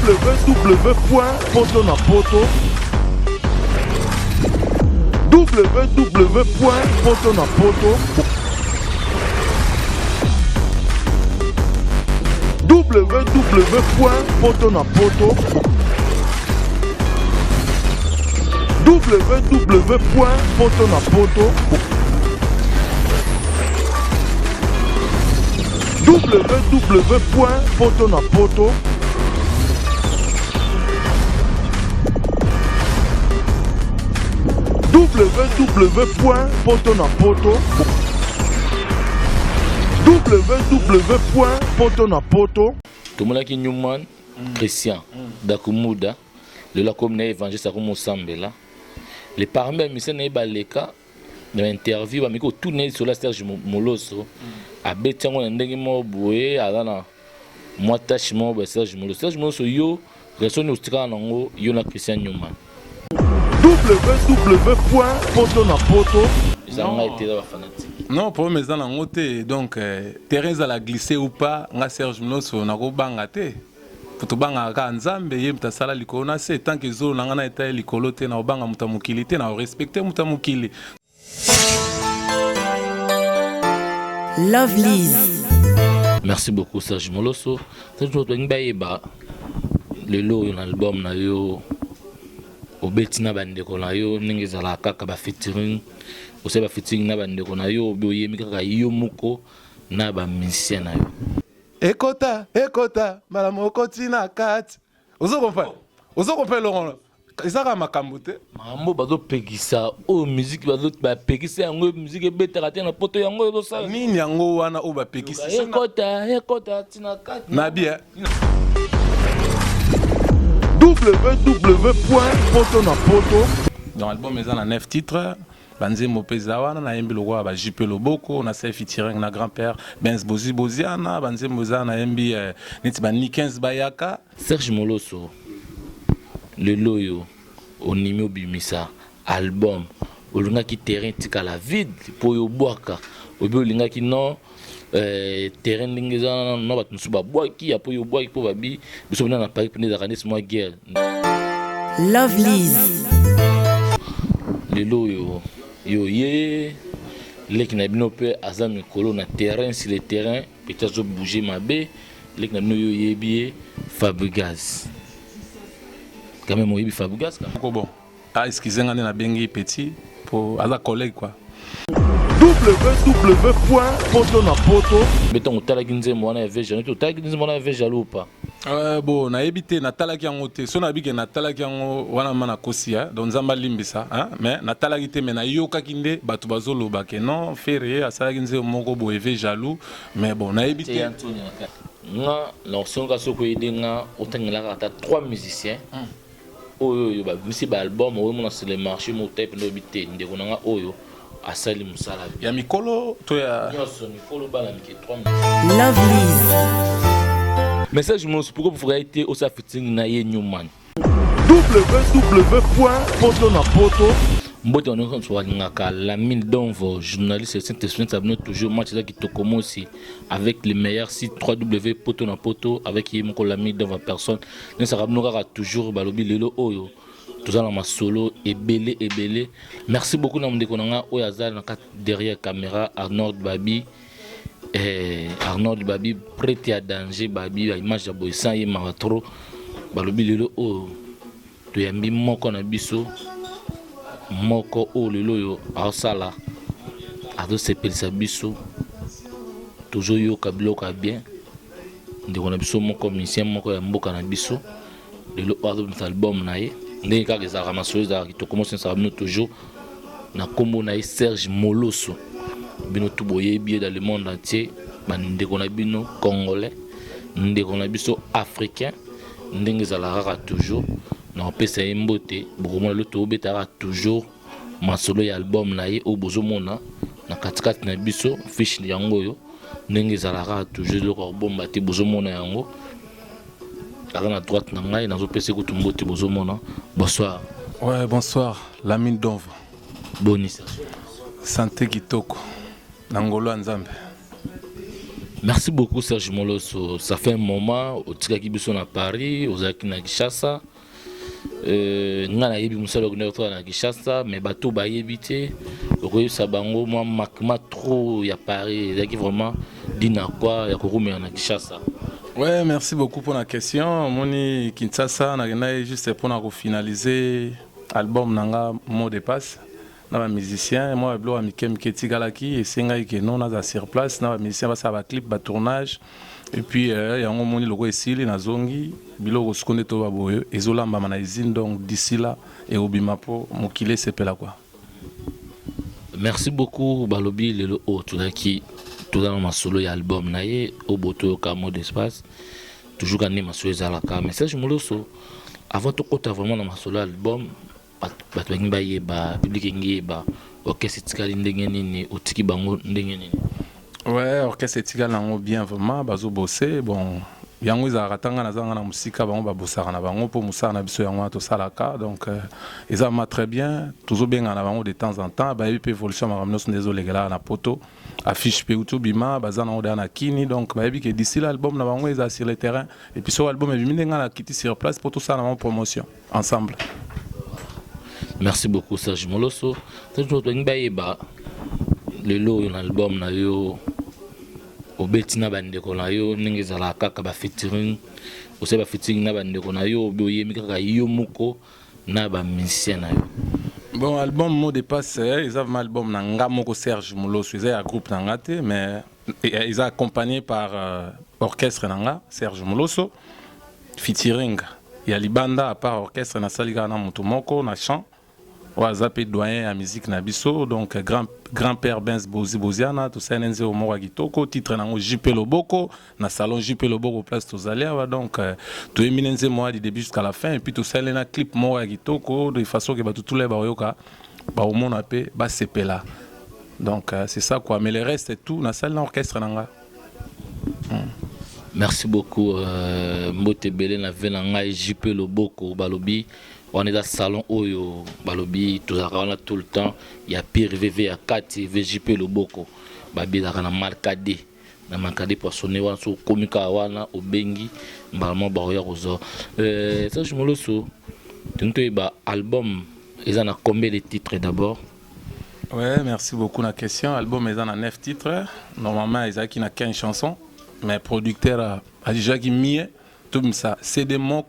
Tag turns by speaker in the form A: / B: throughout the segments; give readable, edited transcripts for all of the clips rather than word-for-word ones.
A: www.potonapoto www.potonapoto www.potonapoto www.potonapoto www.potonapoto www.potonapoto
B: Tomonaki Newman Christian Dakumuda le la comme évangile comme Sambela les parmi missions na baleka dans interview ba miko tourner sur la Serge Moloso a betango na ndenge mo boye azana moi tâche mo ba Serge Moloso yo raison ustika nango yo na Christian Newman
A: www.potonapoto
B: Zanga était là fanatique.
C: Non, pour mes dans la montée, donc terrain à la glisser ou pas, nga Serge Moloso na ko banga te. Pour to banga ka nzambe ye mtasala likolo na se tant que zo na ngana eta likolo te na banga mutamukili te na respecter mutamukili.
D: Lovely.
B: Merci beaucoup Serge Moloso. C'est tout ngba le lo un album na yo obetina bandeko na yo ningi zala kaka ba featuring ose ba featuring na bandeko na yo boyemi kaka yo muko na ba musicien na yo
C: Ekota malamoko tina kat. Ozo comprendre Laurent. Ezaka makambo te.
B: mambo bazo pekisa o musique bazo ba pekisa yango musique betaka te na poto yango zo sa
C: Nini yango wana o ba pekisa.
B: ekota tina kat
C: Na bien.
A: www.potonapoto
C: Dans l'album ils ont 9 titres. Banze Mopeza wana na yembi lokwa ba JP Loboko na sa featuring na grand-père Benz Boziana banze Moza na yembi neti ba Nikens Bayaka.
B: Serge Moloso le loyo onimi obimisa album olingaki terrain tika la vide po yo bwaka obi olingaki non terrain ndenge za no bat musu ba bwaki ya po yo bwaki po babi biso na Paris pene za kanis moi guerre
D: Lovely.
B: le loyo yo ye leki na bino pe aza mikolo na terrain sur le terrain peut-être bouger mabe leki na bino yo yebi Fabregas quand même oyebi Fabregas
C: Bon. Ah excusez-moi na bengi petit pour aza collègue quoi.
A: www.potonapoto
B: beton otalaki nzembo wana ya veja neti otalaki nzembo wana ya veja lo pa
C: Bon nayebi te natalaki yango te so nabike natalaki yango wana mana kosi donc nzamba limbisa mais natalaki te mais nayokaki nde bato bazoloba ke non fere asalaki nzembo moko boye ve jaloux mais bon nayebi te
B: nga naosonga soko yede nga otangelaka ata 3 musiciens oyo bamisi baalbum oyo mona sur le marché motape ndobi te ndeko na nga oyo asali mosala
C: ya mikolo to ya
B: nyonso mikolo bana mike 3
D: Lovely.
B: message Moloso pourquoi vous ferez été aussi featuring na ye Newman
A: www.potonapoto
B: mbote on est sur la mine d'envoi journaliste Saint-Esprit ça venait toujours match qui te commence avec les meilleurs sites www.potonapoto avec yemko la mine d'envoi personne ne ça ramènera toujours balobi lelo oyo tout ça dans ma solo et belé merci beaucoup na ndeko nanga oyo azal na derrière caméra Arnold Babi prêté à danger Babi la image ya boysan ye maratro balobi lelo oyo to yambi moko na biso moko o lelo yo asala ado sepelisa biso toujours yo kabiloko bien ndeko na biso moko musicien moko ya mboka na biso lelo ado album na ye ndenge kaka ezalaka masolo ezalaka kitoko mosi nsala bino toujours na nkombo na ye Serge Moloso bino tu boyebi dans le monde entier bandeko na bino congolais ndeko na biso africain ndenge ezalaka kaka toujours na opesa ye mbote bokomona lo tobetaka toujours masolo ya album na ye oyo bozomona na katikati na biso fiche yango oyo ndenge ezalaka toujours eloko kobomba te bozomona yango aza na droite na ngai nazopesa ekutu mbote bozomona bonsoir.
C: Ouais, bonsoir la mine d'envoi
B: Boni
C: santé kitoko na ngolo ya nzambe
B: Merci beaucoup Serge Moloso. Ça fait un moment au Tikaki Bisson à Paris, aux Aki na Kinshasa. Ngana yebi musala ko na Kinshasa, mais bateau ba yebité. Okoyo sabango moi makma trop ya Paris, c'est vraiment dina quoi ya ko na Kinshasa.
C: Ouais, merci beaucoup pour la question. Moni Kinshasa na juste pour finaliser album nanga mot de passe. Na musicien moi blo amikem ketigalaki et singa ke non na sur place na musicien ba sa ba clip ba tournage et puis yango moni logo esili na zongi biloko skonde to baboyo ezolamba na izine donc d'ici là et obimapo mokile sepela quoi.
B: Merci beaucoup balobi le otulaki tout dans ma solo et album naie au boto kamo d'espace toujours gagner ma solo zalaka message moloso avant tout côté vraiment dans ma solo album bato bangi bayeba public ngi ba orchestre tikali ndenge nini otiki bango ndenge nini.
C: Ouais, orchestre tikali nango bien vraiment bazo bosser bon yango ezalaka tanga nazanga na musika bango babosaka na bango mpo mosala na biso yango tosalaka donc ezalama très bien tozobenga na bango de temps en temps bayebi mpe évolution makambo nyonso nde ezolegelaka na poto affiche mpe uti obima baza nango deya na kini donc bayebi ke d'ici l'album na bango eza sur le terrain et puis so album ebimi nde nga na kiti sur place mpo tosala na bango promotion ensemble.
B: Merci beaucoup Serge Moloso. Toujours bangi bayeba lelo un album na yo obetina bandeko na yo ndenge ezalaka kaka ba featuring ose ba featuring na bandeko na yo boyemi kaka yo moko na ba musicien na yo.
C: Bon album mot de passe ils ont un album na nga moko Serge Moloso ils ont un groupe na nga te mais ils ont accompagné par orchestre na nga Serge Moloso featuring ya libanda à part orchestre na salika na moto moko na chant Wazapé doyen à musique nabiso donc grand-père Benz Boziana tout ça nenze au mora kitoko titre nango JP Loboko na salon JP Loboko place tozalia donc to eminenze moi du début jusqu'à la fin et puis tout ça na clip mora kitoko de façon que ba tout les ba yoka ba au monde apé ba sepela donc c'est ça quoi mais le reste c'est tout na salle orchestre nanga.
B: Merci beaucoup Mbote Belé na venanga JP Loboko balobi. On est dans le salon Oyo, Balobi, tout le temps. Il y a Pire VV, à 4 VJP Loboko. Babi, il y a un marcadé. Il y a un marcadé pour sonner, il y a un comika, il y a un bengi, il y a un barrière. Ça, je me le souviens. Tu as un album, il y a combien de titres d'abord?
C: Ouais, merci beaucoup la question. L'album, il y a 9 titres. Normalement, il y a 15 chansons. Mais le producteur a déjà mis tout ça. C'est des mots.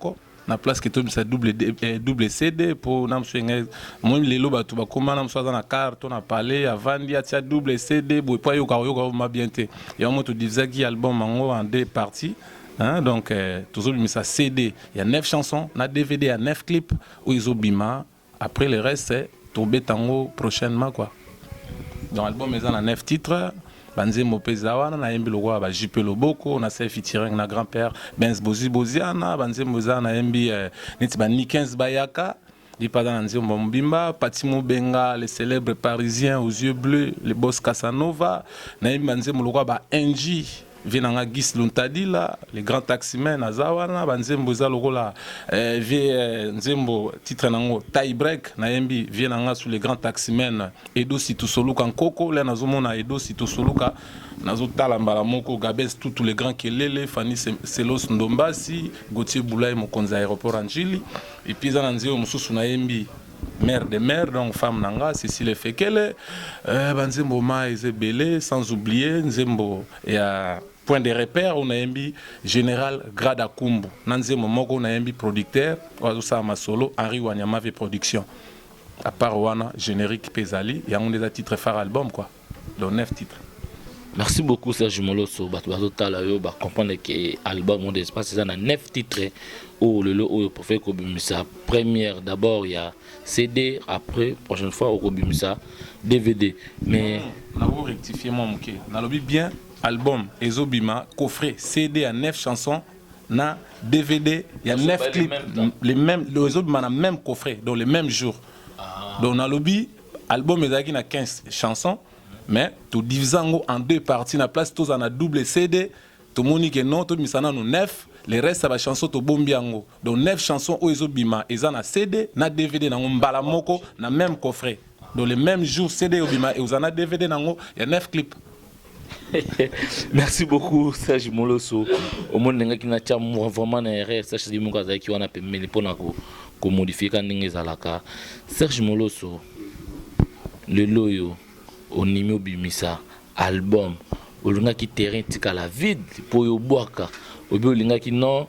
C: Na place que tout ça double CD pour nam swinga moi les loba tu ba comment nam soit na carte on a parlé avant il y a double CD boy pas yo ka ma bien té et on te disait qui album en deux parties hein donc toujours mis ça CD il y a 9 chansons na DVD il y a 9 clips où ils ont bima après le reste c'est tomber tango prochainement quoi dans l'album ils ont 9 titres Banzembo Pezawana na yembi logo ba JP Loboko na se featuring na grand-père Benz Boziana Banzembo za na yembi neti ba Nikens Bayaka di pas dans Nzembo Mbimba Patimo Benga les célèbres parisiens aux yeux bleus les boss Casanova na yembi Banzembo logo ba NG Venanga Gis Luntadila les grands taximen azawana Banzembo za logo la Nzembo titre nango tie break na yembi Venanga sur les grands taximen Edo Situsoluka Nkoko là nazomona Edo Situsoluka nazotala mbala moko Gabes tous les grands kelele Fanny Selos Ndombasi Gauthier Boulay mokonzi aéroport Anjili et puis za nzeo mususu na yembi mère de mère donc femme nanga Cécile Fekele Banzembo ma ezebele sans oublier Nzembo et point de repère on a un général Grada Kumbu Nanzembo moko on a un producteur oazo sa ma solo Henri Wanyamave production à part wana générique Pesali il y a un des titres phare album quoi donc 9 titres.
B: Merci beaucoup Serge Moloso bato tala yo ba comprendre que album on espace ça na 9 titres ou le pour faire kobimisa première d'abord il y a CD après prochaine fois au kobimisa DVD mais
C: na vous rectifier moi moké na lobi bien album Ezobima coffret CD à 9 chansons na DVD il y a 9 clips les mêmes le Ezobima na même coffret dans les mêmes jours donc na lobi album ezaki na 15 chansons mais tout divisant en deux parties na place tous en a double CD tout monique non tout misana no 9 les restes ça va chanson to bombiango donc 9 chansons au Ezobima eza na CD na DVD na mbala moko na même coffret dans les mêmes jours CD Obima et uzana DVD nango il y a 9 clips.
B: Merci beaucoup Serge Moloso. Au monde nga ki na tia vraiment na erreur Serge di muka za ki wana pembeni pona ko modifier kan ndenge ezalaka. Serge Moloso le loyo onimi obimisa album olinga ki terrain tika la vide po yo bwaka obi olinga ki non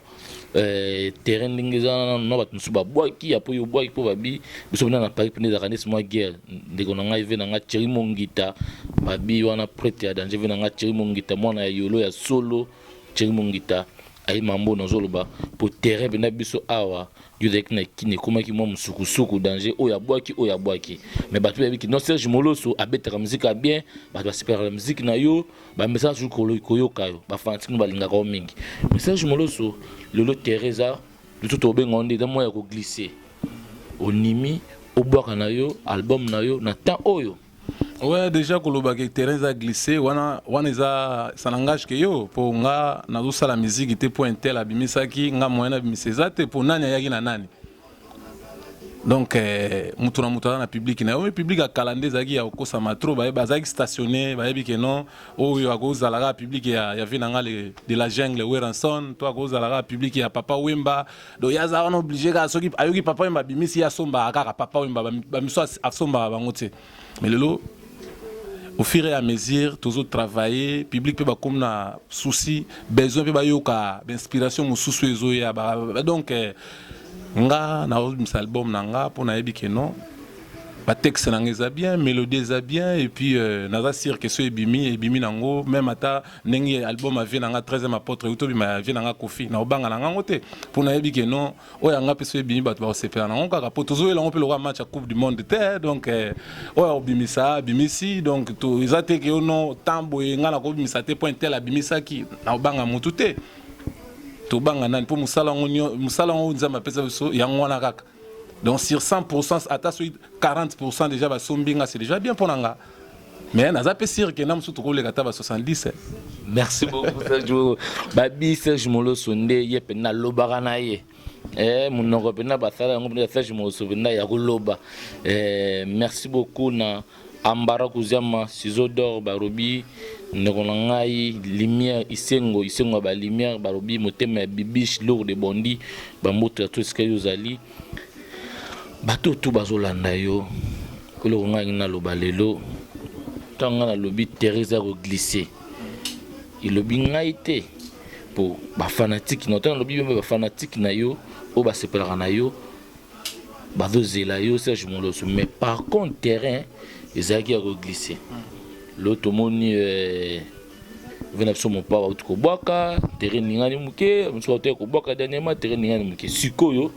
B: terrain ndenge za no bat musu ba bwaki ya po yo bwaki po babi biso na Paris pene za kanis moi guerre ndeko na ngai ve na nga Thierry Mongita babi wana prêtre ya danger ve na nga Thierry Mongita mwana ya yolo ya solo Thierry Mongita ay mambo na zoloba po terrain bena biso awa yodek na kine kuma ki mo musukusuku danger o ya bwaki mais batu ya biki non Serge Moloso abetaka musique bien batu basipera la musique na yo ba message ko koyoka yo ba fanatique no balinga ko mingi mais Serge Moloso lelo Teresa tout obenga onde da moya ko glisser onimi obwaka na yo album na yo na temps oyo.
C: Ouais, déjà koloba ke terrain a glissé wana eza ça n'engage que yo pour nga na zo la musique était pour un tel abimisaki nga moyen abimiseza te pour nani yaki na nani. Donc mutu na public na yo public a calendé zaki ya kosa matro ba zaki stationné ba yebi ke non oyo akoza la public ya vinanga de la jungle Weranson to akoza la public ya Papa Wemba do yaza on obligé ka soki ayoki Papa Wemba bimisi ya somba akaka Papa Wemba ba miso asomba bangote. Mais lelo au fur et à mesure toujours travailler public peut ba comme na souci besoin peut ba yoka d'inspiration mususu ezo ya donc nga na album nanga pour na yebi ke non ba texte nanga eza bien mélodie eza bien et puis naza sûr que so ebimi nango même ata ndenge album avi nanga 13e apôtre uto bima avi nanga Kofi na obanga nanga ngote pour na yebi ke non oya nga peso ebimi bato ba sepela nango kaka po tozo elango pe le match à coupe du monde te donc oya obimisa bimisi donc to eza te ke no tambo nga na ko bimisa te point tel abimisa ki na obanga mutu te to banga nani po musala ngo nzamba pesa biso yango wana kaka. Donc sur 100% ata 40% déjà ba sombinga c'est déjà bien pour nanga. Mais naza pe sûr que nam sutu ko le kata ba 70.
B: Merci beaucoup Serge. Babi Serge Moloso nde yepe na lobaka na ye. Munoko pena basala ngo pena Serge Moloso pena ya ko loba. Merci beaucoup na Ambara Kuzama Ciseaux d'or barobi ngai lumière isengo ba lumière barobi motema bibiche lourd de bondi bamoto tout ce que vous allez bato tout bazolanda yo kolo ngai na loba lelo tanga na lobi Teresa ko glisser il lobi ngai te pour ba fanatique no tanga lobi ba fanatique na yo o ba sepelaka na yo bazozela yo Serge Moloso mais par contre terrain ezaki ya ko glisser l'autre moni vena so mon papa utuko bwaka terrain ningani muke mso te ko bwaka dernièrement terrain ningani muke sikoyo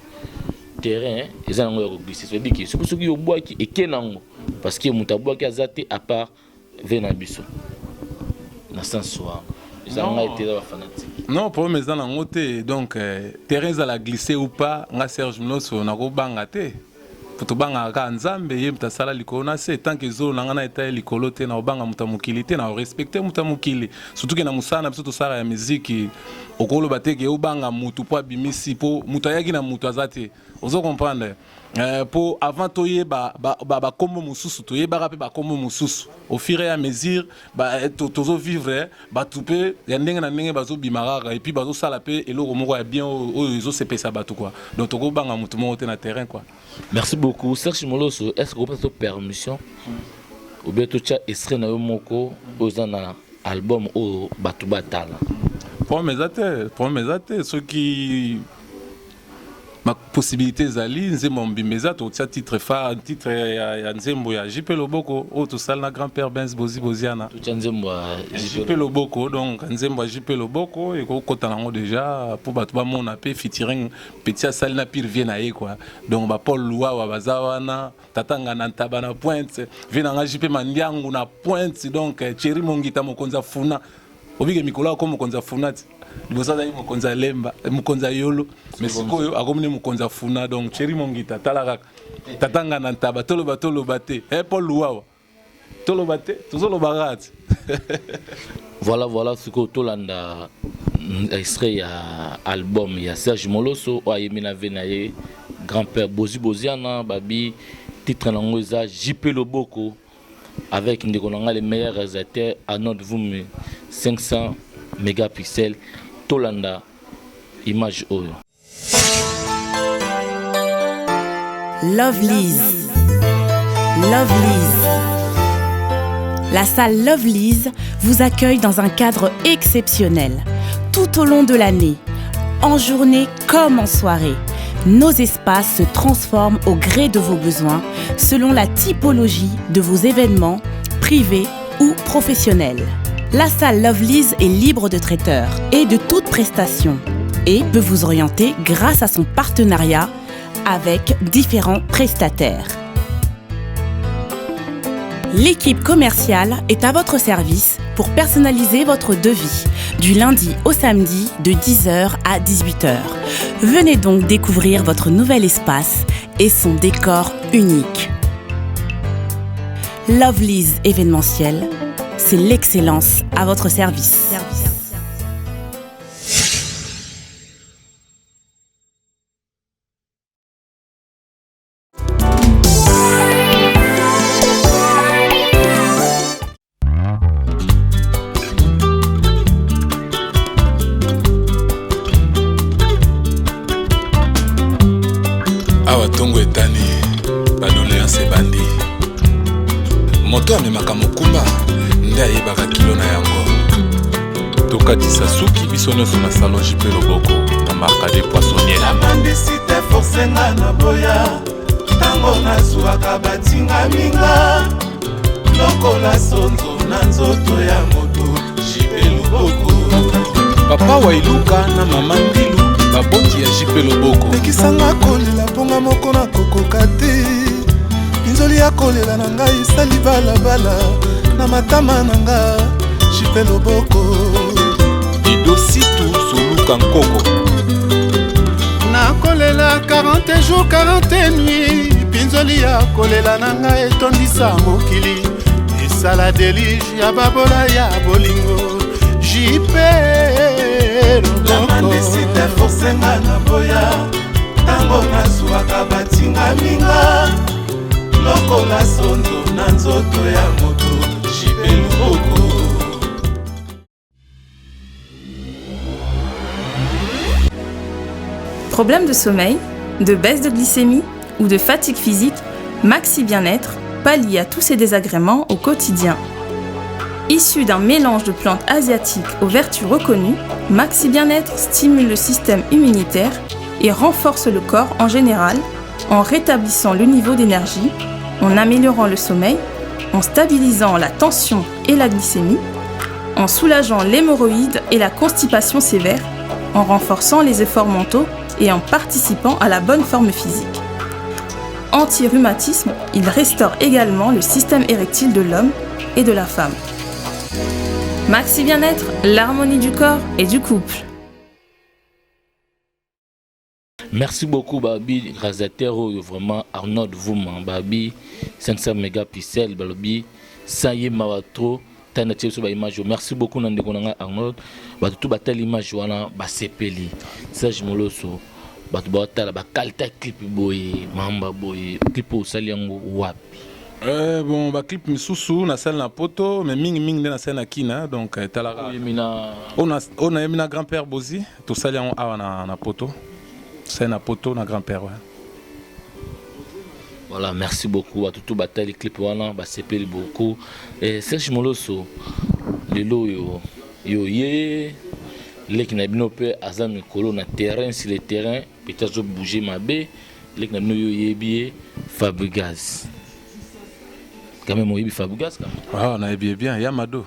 B: terrain eza ngo ya ko glisser so diki soki yo bwaki ekenango parce que mutabwaki azate à part vena biso na sens soir eza nga été la fanatique
C: non pour mes dans ngote donc terrain za la glisser ou pas nga Serge Moloso na ko banga te tobanga ka nzambe ye mtasala likolo na se tant que zo nanga na eta likolo te na obanga mutamukili te na respecter mutamukili surtout que na musana biso to sala ya musique okolo bateke obanga mutu po bimisi po mutayaki na mutu azate ozo comprendre pour avant toye ba kombo mususu toye ba rapé ba kombo mususu au fur et à mesure ba tozo vivre ba tupe ya ndenge na ndenge bazo bimaraka et puis bazo sala pe eloko moko ya bien oyo ezo sepesa batu quoi donc toko banga mutu mo te na terrain quoi.
B: Merci beaucoup Serge Moloso. Est-ce que vous avez permission ou bien tu as extrait na yo moko aux album au batu batala
C: pour mes athées ceux qui ma possibilité zali nzembo mbimeza to tia titre ya nzembo ya JP Loboko o to sala na grand-père Benz Boziana
B: to tia nzembo ya
C: JP Loboko donc nzembo ya JP Loboko et ko kota nango déjà pour batu ba mona pe featuring petit sala na pire vient na ye quoi donc ba Paul Luawa bazawana tatanga na tabana pointe vient na JP Mandiangu na pointe donc Thierry Mongita mokonza funa obike mikola ko mokonza funati libosa yi mokonza lemba mokonza yolo mais sikoyo akomni mokonza funa donc Thierry Mongita talaka tatanga na ntaba tolo bate Paul Luawa tolo bate tozolo bagati
B: voilà ce que tolanda extrait ya album ya Serge Moloso o ayemina venaye grand-père Boziana babi titre nango eza JP Loboko avec les meilleurs réalisateurs à notre Voom 500 mégapixels Tolanda image oyo.
D: Lovelyz. Lovelyz. La salle Lovelyz vous accueille dans un cadre exceptionnel. Tout au long de l'année, en journée comme en soirée, nos espaces se transforment au gré de vos besoins, selon la typologie de vos événements, privés ou professionnels. La salle Lovelyz est libre de traiteur et de toute prestation et peut vous orienter grâce à son partenariat avec différents prestataires. L'équipe commerciale est à votre service pour personnaliser votre devis du lundi au samedi de 10h à 18h. Venez donc découvrir votre nouvel espace et son décor unique. Lovelyz événementiel, c'est l'excellence à votre service.
E: Awatongo etani badoléance bandi moto amemaka mokumba nde ayebaka kilo na yango tokatisa suki biso nyonso na salon JP Loboko na marka de poissonnier
F: la bandisite forcenga na boya tango nazwaka batinga minga lokola sonzo na nzoto ya moto JP Loboko
E: papa wailuka na mama ndilu baboti ya JP Loboko
F: ekisanga kolela mponga moko na kokoka te inzoli ya kolela na ngai esali balabala na matama na nga JP Loboko
E: idositu soluka nkoko
F: nakolela 40 jours 40 nuit pinzoli ya kolela na ngai etondisa mokili esala delige ya babola ya bolingo JP Loboko forcenga na boya tango nazwaka batinga minga lokola sonzo na nzoto ya moto JP Loboko.
G: Problème de sommeil, de baisse de glycémie ou de fatigue physique, Maxi Bien-être pallie à tous ces désagréments au quotidien. Issu d'un mélange de plantes asiatiques aux vertus reconnues, Maxi Bien-être stimule le système immunitaire et renforce le corps en général en rétablissant le niveau d'énergie, en améliorant le sommeil, en stabilisant la tension et la glycémie, en soulageant l'hémorroïde et la constipation sévère, en renforçant les efforts mentaux et en participant à la bonne forme physique. Anti-rhumatisme, il restaure également le système érectile de l'homme et de la femme. Maxi Bien-être, l'harmonie du corps et du couple.
B: Merci beaucoup Babi réalisateur vraiment Arnold Voom Babi 500 mégapixels Babi ça y est mawatro tana tcheso ba image. Merci beaucoup nandeko nanga Arnold ba tout batel image wana ba sepeli Serge Moloso ba tout batala ba qualité clip boy mamba boy clip osali yango wapi.
C: Bon ba clip misusu na salle na poto mais mingi na salle na kina donc talara on a mina grand-père Bozi tout sali yango awa na poto. C'est un poto na grand-père. Ouais.
B: Voilà, merci beaucoup à tout batali clip wana ba sepeli beaucoup et Serge Moloso lelo yo ye lek na bino pe azami kolo na terrain sur le terrain peut-être bouger ma bé lek na bino yo yebi Fabregas quand même yebi Fabregas quand même.
C: Ah on a bien Yamado.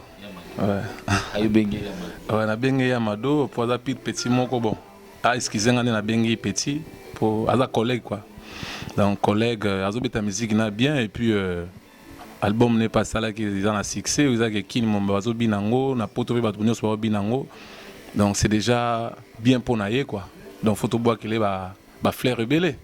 C: Ouais.
B: Ayo bengi
C: Yamado. Ouais, na bengi Yamado pour ça petit moko bon. Ah, excusez-moi, on a bengi petit pour à collègue quoi. Donc collègue azobeta musique na bien et puis album n'est pas ça là qui est un succès, vous avez qui mon bazo binango na poto ba tunyo so binango. Donc c'est déjà bien pour naïe quoi. Donc faut boire qu'il est ba fleur rebelle.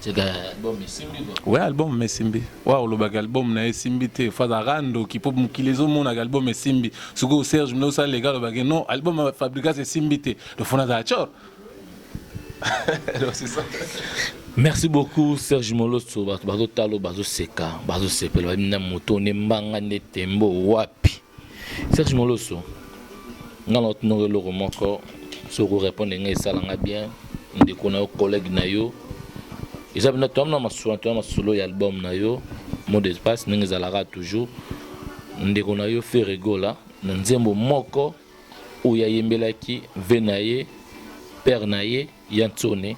B: C'est album Messimbi quoi.
C: Ouais, album Messimbi. Waouh, le bag album na Messimbi te faza rando qui peut qui mon album Messimbi. Sugo Serge Moloso les gars le bag non, album Fabregas c'est Simbi te. Le fona da chor. Donc, c'est ça.
B: Merci beaucoup Serge Moloso bazo talo bazo seka bazo sepela bamina moto ne mbanga ne tembo wapi Serge Moloso ngalo tno le moko so ko répondre ngai salanga bien ndeko na collègue na yo izabina tomna masolo ya album na yo mot d'espace ninga zalara toujours ndeko na yo fait rigola na nzembo moko oya yembelaki venaye père naye yantone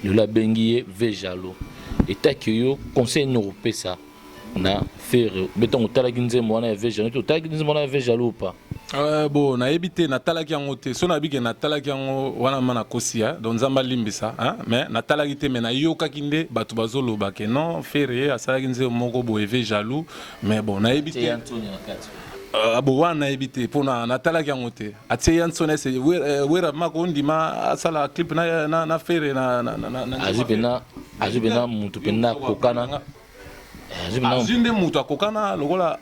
B: le la bengiye vejalo etaki yo conseil n'europé ça na faire mettons otalaki nzembo wana vejalo to otalaki nzembo wana vejalo pas
C: bon na ebité na talaki yango te so na bike na talaki yango wana mana kosia donc nzamba limbisa hein mais na talaki te mais na yokaki nde bato bazoloba ke non faire asalaki nzembo moko boye vejalo mais bon na ebité abo wana ebité pona na talaki yango te atie yansone se wera makondima asala clip na faire na azibena mutu pena kokana azinde mutu akokana lokola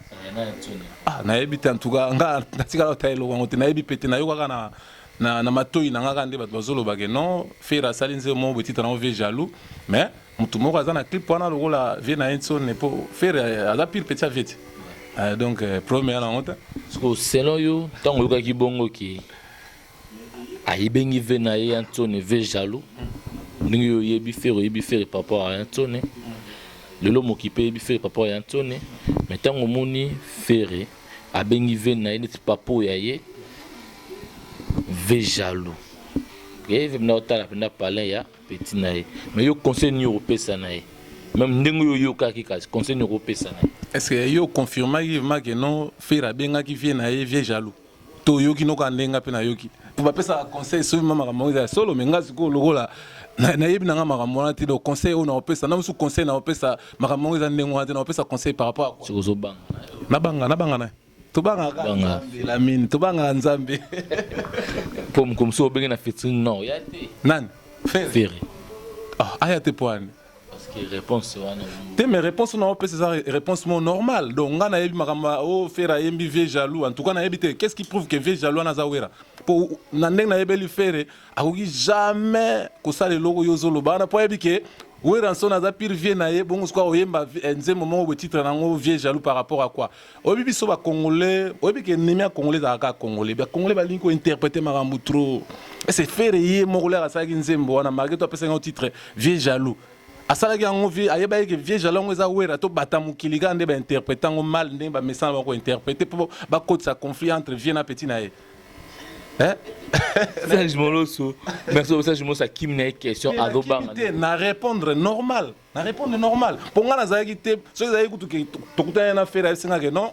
C: na ebité en tout cas nga natika tailo yango te na ebipete na yokaka na matoi na ngaka nde bato bazoloba ke non faire asali nzembo moko betita na ve jaloux mais mutu moko aza na clip wana lokola vie na yansone po faire aza pire petit aveti. Donc, premier la honte.
B: Selon yo, tant que tu bongo qui a ibengi venaye Antoine ve jaloux, ningo yebi faire par rapport à Antoine. Le lomo qui paye faire par rapport à Antoine, mais tant que moni faire a bengi venaye ne pas pour yaye ve jaloux. Et venir au tala pena parler ya petit nae, mais yo conseil européen ça nae. Même ningo yo ka conseil européen ça nae.
C: Est-ce que yo confirme que non faire benga qui vient na vie jaloux to yo ki no ka ndenga pe na yo ki pour pas ça conseil so mama ka solo menga siko lokola na yebi na mama ka te do conseil on a pesa na musu conseil na pesa maka monga ndengo na pesa conseil par rapport à quoi
B: zo banga
C: na banga na to banga la mine to banga nzambe
B: comme so benga na featuring non ya te
C: nan
B: faire
C: ah ayate poane
B: réponse
C: mes réponses non c'est ça réponse normale donc on a yebi makamba o faire yembi vie jaloux en tout cas na yebi qu'est-ce qui prouve que vie jaloux na zawera pour na ndeng na yebeli faire akoki jamais ko sale logo yozolo bana po yebi ke wera son na za pire vie na ye bongo kwa oyemba nzembo mo titre na ngo vie jaloux par rapport à quoi obibi so ba congolais obibi ke nemia congolais za ka congolais ba congolais ba linko interpréter makambu trop et c'est faire ye mo kolera sa ki nzembo wana marqué to pesa ngo titre vie jaloux asala ki yango vie ayeba ke vie jaloux eza wera to batamukili ka nde ba interpréter ngo mal nde ba message ba ko interpréter pour ba côté conflit entre vie na petit na ye hein
B: Serge Moloso merci pour ça je me ça qui me question à dobanga
C: na répondre normal ponga na zaki te so zaki kutu ke tokutana na faire singa ke non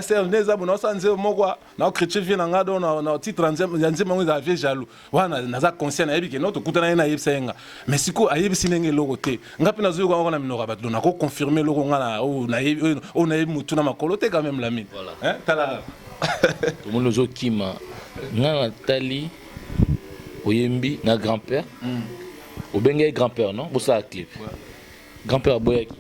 C: c'est neza bona sanze moko na chrétien vie na ngado na titre nzembo ngo za vie jaloux wana na za conscient na yebi ke non tokutana na yebisa nga mais siko ayebi sinenge logo te ngapi na zuyo ko na minoka bato na ko confirmer logo ngana o na yebi mutu na makolo te quand même la mine hein tala
B: tout le monde zo kima nga tali oyembi na grand-père au benga grand-père non pour ça clip grand-père boyaki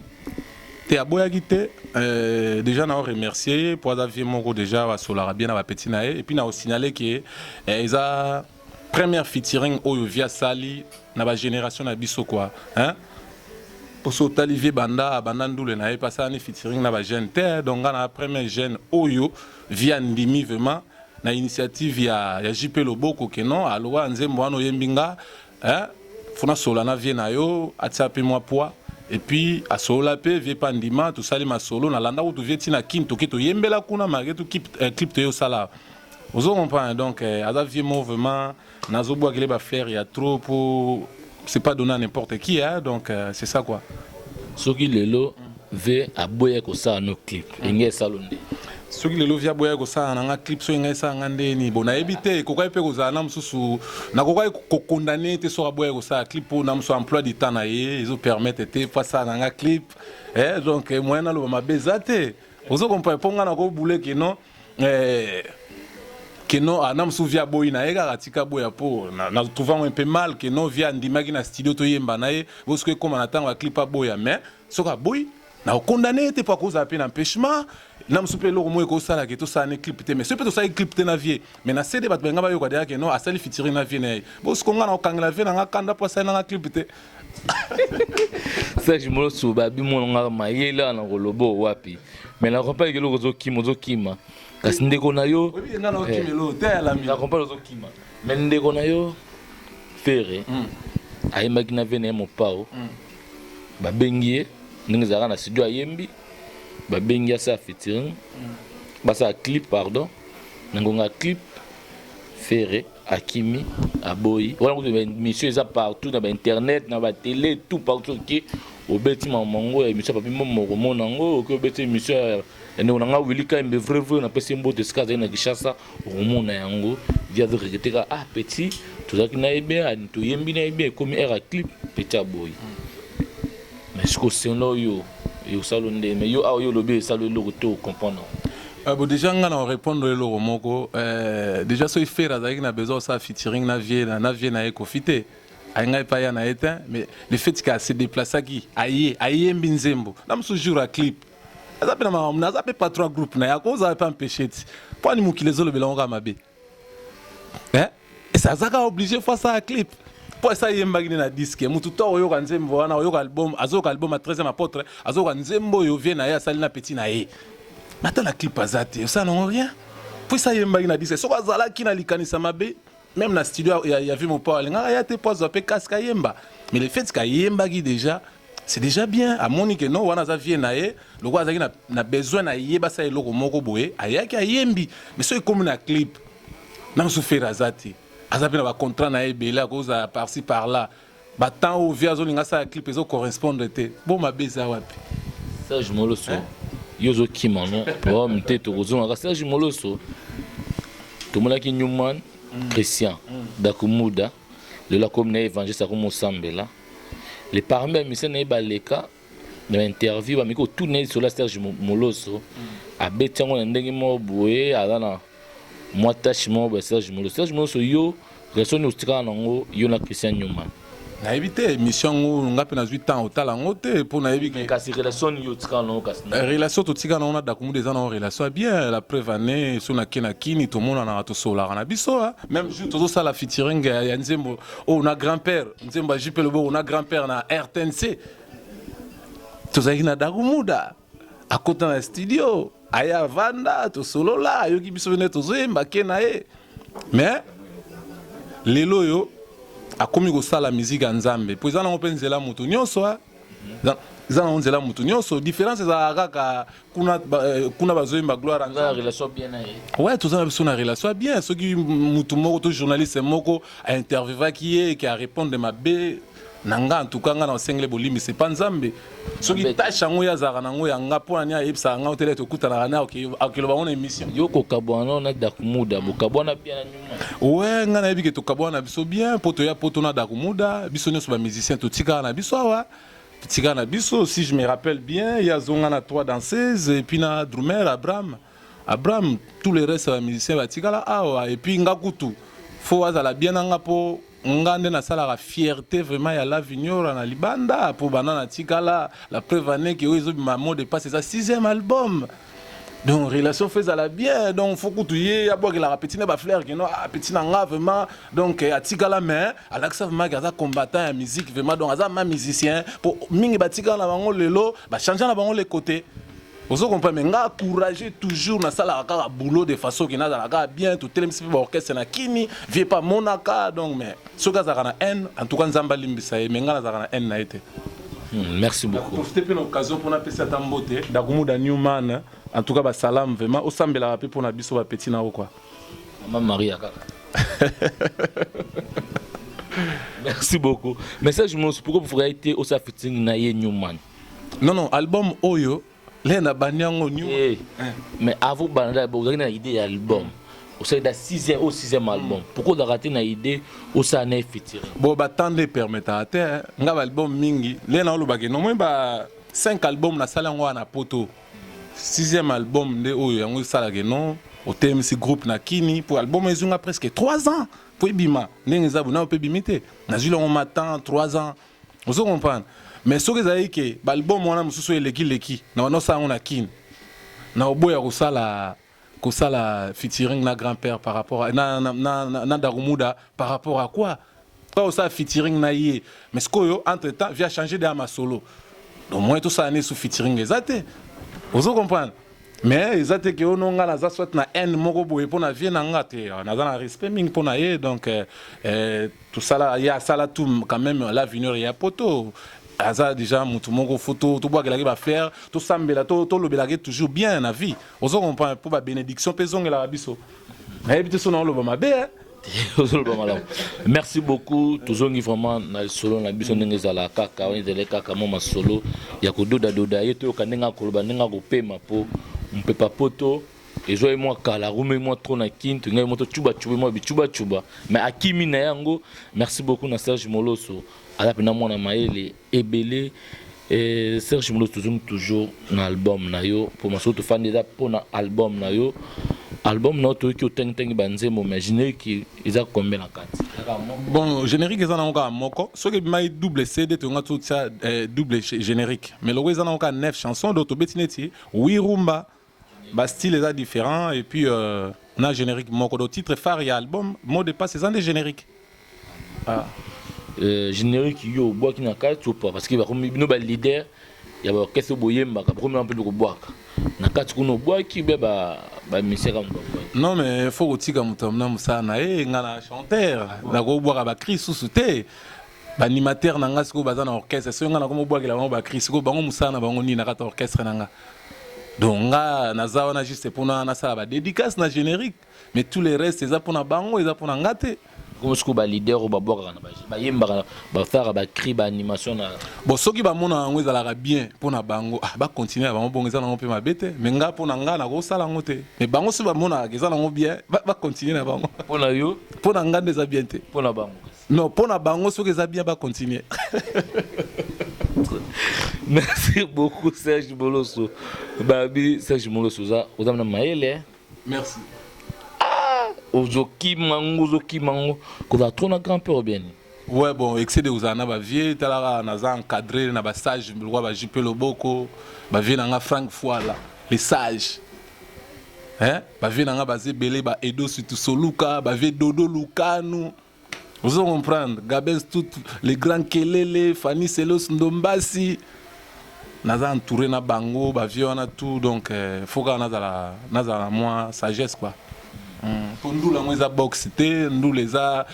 C: te aboyaki te déjà na remercier pour avoir vu mon déjà va solara bien na petit nae et puis na signaler que eza première featuring oyo via sali na ba génération na biso quoi hein pour so talivier banda ndule na e passa ni featuring na ba jeune te donc na première jeune oyo via ndimi vraiment na initiative ya JP Loboko que non aloa nzembo wana yembinga hein fona sola na vie na yo atsape moi poids et puis à sola pe vie pandima tout ça les masolo na landa ou tu vie tina kinto kito yembela kuna maré tout clip to yo sala vous comprenez donc à vie mouvement nazo bois que ba faire il y a trop pour c'est pas donner à n'importe qui hein donc c'est ça quoi
B: ce qui lelo ve aboya ko ça no clip ngé salonde
C: soki lelo via boya ko sa na clip so ngai sa ngande ni bona ebité ko kai pe ko za na msusu na ko kai ko condamner te so boya ko sa clip pour na mso emploi du temps na ye ils permettent te fa sa na clip donc moi na lo ma bezate ozo comprendre ponga na ko boule que non que non na mso via boy na ega ratika boya po na trouvant un peu mal que non via ndimaki na studio to yemba na ye parce que comme na tanga clip a boya mais so ka boy na condamné te pas cause appel empêchement na mosusu mpe eloko moko ekosala ke tosala ne clip te mais soki mpe tosali clip te na vie mais na cd bato balinga bayoka deya ke no asali featuring na vie na ye bosiko nga na okangela vie nanga kanda mpo asali nanga clip te
B: Serge Moloso babi mononga mayele na kolobo wapi mais na kompa eloko ozokima kasi ndeko na yo
C: oyebi nga na okimelo te alami
B: na kompa ozokima mais ndeko na yo Fere ayembaki na vie na ye mopao babengi ye ndenge ezalaka na studio ayembi babengi asala featuring basala clip pardon nangonga clip Fere akimi aboyi wana kutu émission eza partout na internet na télé tout partout qui obeti mamango émission papi moko monango ko obeti émission ene onanga wilika mbe vrai na pesi mbote ska za na Kishasa omona yango via de regreteka ah petit tozaki na ebe to yembi na ebe comme era clip petit aboyi mais ce que c'est là yo salonde mais yo a yo lobi salo lo to comprendre
C: bon déjà nga na répondre eloko moko déjà so faire azaki na besoin ça featuring na vie na ekofite ainga pa ya na éteint mais le fait qu'il se déplacer qui aye mbinzembo na mso jour à clip azape na mama azape pas trois groupes na ya ko za pas empêcher pour ni mukilezo le belonga mabe et ça zaka obligé faire ça à clip pour ça yembagi na disque mutu to oyo ka nzembo wana oyo album azoka album à 13e apôtre azoka nzembo yo vie na ya sali na petit na ye Maintenant la clip azate, ça non rien. Puis ça yemba ina dit so bazala ki na likanisa mabe, même na studio il y a vu mon père nga ya te pose pe casque yemba. Mais le fait que yemba gi déjà c'est déjà bien. À Monique non wana za vie na ye, le quoi azaki na besoin na yeba ça eloko moko boye, ayaki yembi. Mais so comme na clip. Na souffrir azate. Azape na ba contrat na ebele à cause par-ci par-là. Ba temps au via zolinga ça clip ezo correspondre te. Bon ma beza wapi.
B: Serge Moloso. Yozo Kimano, pour me tozonga Serge Moloso. Tomonaki Newman, Christian, Dakumuda, de la commune évangéliste comme Sambela. Les parmi mes missions na baleka na interview ba miko tourner sur la Serge Moloso. A betango na ndenge mo boye alana moi tâche mo ba Serge Moloso. Serge Moloso yo resoni ustika nango yo na Christian Newman.
C: Na éviter mission nga pe na 8 ans otala ngote pour na éviter
B: kasi relation yo tika no kasi
C: relation to tika na dakumu des ans relation bien la preuve année so na kini to mona na to sola na biso même jour to ça la featuring ya nzembo na grand-père nzembo jipe le bo na grand-père na RTNC to za ina dakumuda akota na studio aya vanda to solo la yo ki biso ne to zemba kena e mais lelo yo akomi kosala musique nzambe po ezana openzela mutu nyonso ezana onzela mutu nyonso différence ezalaka kaka kuna bazoyemba gloire
B: na relation bien na ye
C: ouais tozana biso na relation bien soki mutu moko to journaliste moko a interviewé qui a répondre mabe nanga en tout cas nga na sengle bolimi c'est pas nzambe soki tâche yango yazaka nango yanga pona nia yebisa nga hôtel to kutana na okelo ba on émission
B: yo ko kabwana na dakumuda bokabwana bien na nyuma
C: ouais nga na yebi ke to kabwana biso bien poto ya poto na dakumuda biso nyoso ba musicien to tika na biso wa tika na biso si je me rappelle bien il y a zonga na 3 danseuses et puis na drummer Abraham tous les restes ba musiciens ba tika la awa et puis nga kutu faut azala bien nga po ngande na sala la fierté vraiment ya la vignora na libanda pour banana tikala la preuve année que ozo maman de passer sa 6e album donc relation fait à la bien donc faut que tu y a boire la petite ba fleur que non petit nanga vraiment donc a tikala mais Alexa vraiment gaza combattant ya musique vraiment donc aza ma musicien pour mingi ba tikala bango lelo ba changer na bango les côtés. Vous comprenez, mais nga encourager toujours na sala ka boulot de façon qui na la bien tout tel musique orchestre na kini vie pas monaka donc mais ce gars za na n en tout cas nzamba limbisa mais nga za na n na été.
B: Merci beaucoup.
C: Profitez pour l'occasion pour na pesa tambote dakumuda Newman en tout cas ba salam vraiment au sambela rapé pour na biso ba petit na quoi.
B: Maman Maria kaka. Merci beaucoup. Message moi pourquoi vous ferez été au featuring na Newman.
C: Non album Oyo Lena banyango new.
B: Mais avant banda vous avez une idée album. Au sein de 6e album. Pourquoi vous raté une idée au sein de featuring?
C: Bon ba tande permettre nga album mingi. Lena lo bagé non ba 5 albums na sala ngwa na poto. 6e album de oyo yango sala ke non. Au TMC groupe na kini pour album ezunga presque 3 ans. Pour bima ndenge zabu na peut bimiter. Na jule on matin 3 ans. Vous comprenez? Mais ce que vous avez que l'album wana mususu leki na wana sango na kin na oboya kosala featuring na grand-père par rapport à na Darumuda par rapport à quoi? Quand ça featuring na yé, mais ce que entre temps vient changer de ma solo. Donc moi tout ça année sous featuring exact. Vous comprenez? Mais exact que on a la soit na n moko boye pour na vie na ngate, na za na respect ming pour na yé donc tout ça là il y a ça là tout quand même l'avenir il y a poto. Aza déjà mutu moko photo tout bois que va faire tout sambela tout le belage toujours bien na vie. Vous comprenez pour ba bénédiction pesong la biso. Mais habite son on le ba mabe.
B: Merci beaucoup. Toujours vraiment dans le solo na biso ndenge zala kaka on ezele kaka mo solo ya kododa doda yeto kanenga koloba nenga ko pema po mpe papoto ezo e moi kala rume moi trop na kintu ngai moto chuba moi bichuba mais akimi na yango. Merci beaucoup na Serge Moloso ala pena mona maele ebele et Serge Moloso toujours na album na yo pour ma soto fan déjà pour na album na yo. Album notre qui autant banzemo mais générique ils a combien en carte.
C: Bon générique ils en ont encore moko ce qui m'a double CD tu as tout ça double générique mais le ils en ont encore 9 chansons d'autres betineti oui rumba bah style est différent et puis on a générique moko d'autres titres phares et album mot de passe c'est un des génériques. Ah
B: générique yo bois qui na carte ou pas parce que va comme no ba leader ya ba orchestre boyemba ka premier un peu de bois na carte kuno bois qui ba misera
C: non mais faut otika mutamna musana ngana chanteur na go boire ba cri sous-souté ba animateur na nga siko bazana orchestre so ngana ko boire la ba cri siko bango musana bango ni na kata orchestre na nga donc nga naza wana juste pour na sala ba dédicace na générique mais tous les restes eza pour na bango eza pour na ngate
B: comme ce que ba leader ou ba boire ba yemba ba faire ba cri ba animation na
C: bon soki ba mona ngo ezalaka bien pour na bango ba continuer bango bongo eza na pe mabete mais nga pour na nga na ko sala ngote mais bango so ba mona eza na ngo bien ba continuer na bango
B: pour na yo
C: pour na nga ndeza bien te
B: pour na bango
C: non pour na bango soki eza bien ba continuer.
B: Merci beaucoup Serge Moloso babi Serge Moloso za ozamna maele.
C: Merci.
B: Ozoki mango ko va trop na grand-père bien.
C: Ouais bon excès de uzana ba vie talara naza encadré na ba sage le roi ba JP Loboko ba vie na nga Frank Foala les sages hein ba vie na nga ba zebele ba Edo surtout Soluka ba vie Dodo Lukanu vous comprendre Gabez tout les grands Kelele Fanny Selos Ndombasi naza entouré na bango ba vie on a tout donc faut que naza moi sagesse quoi. Pour nous, la boxe, nous les a